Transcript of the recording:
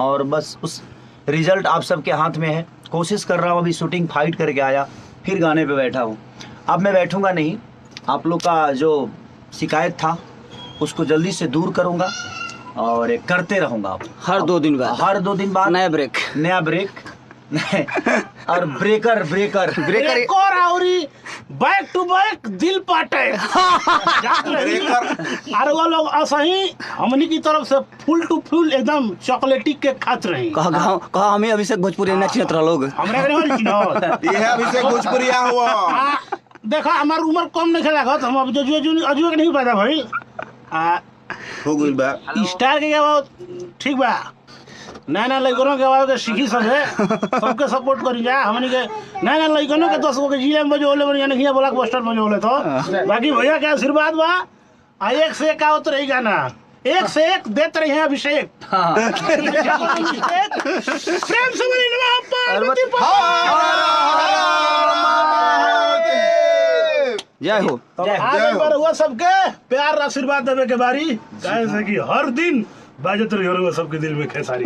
और बस उस रिजल्ट आप सबके हाथ में है। कोशिश कर रहा हूँ, अभी शूटिंग फाइट करके आया, फिर गाने पे बैठा हूँ। अब मैं बैठूंगा नहीं, आप लोग का जो शिकायत था उसको जल्दी से दूर करूँगा और करते रहूँगा। हर 2 दिन बाद, हर 2 दिन बाद नया ब्रेक और ब्रेकर एक और आवरी बैक टू बैक दिल पाटे और वो लोग असही हमनी की तरफ से फुल टू फुल एकदम चॉकलेटी केक खात रही। कहा हमें अभिषेक भोजपुरी ना चिन्हत रह लोग। हमरा के नहीं चिन्हत। ये है अभिषेक भोजपुरिया हुआ। देखा हमार उम्र कम नहीं लागत, हम अब अजुए के नहीं पैदा भइल। हो गइल बा स्टार के गावत ठीक बा, नया लड़कों के गावत के सीखी सब है, सबके सपोर्ट करी जा। हमनी के नया लड़कों के 10 गो के जिले में बजोले बन यानी कि ब्लॉक बस्टर बजोले तो बाकी भैया के आशीर्वाद बा। आ एक से एक आवत रही गाना, एक से एक देते रहे हैं अभिषेक। प्रेम से बोली नमः पार्वती जय हो। आज बार हुआ सबके प्यार आशीर्वाद देवे के बारी, काहे से कि हर दिन बाजत रही सबके दिल में खेसारी।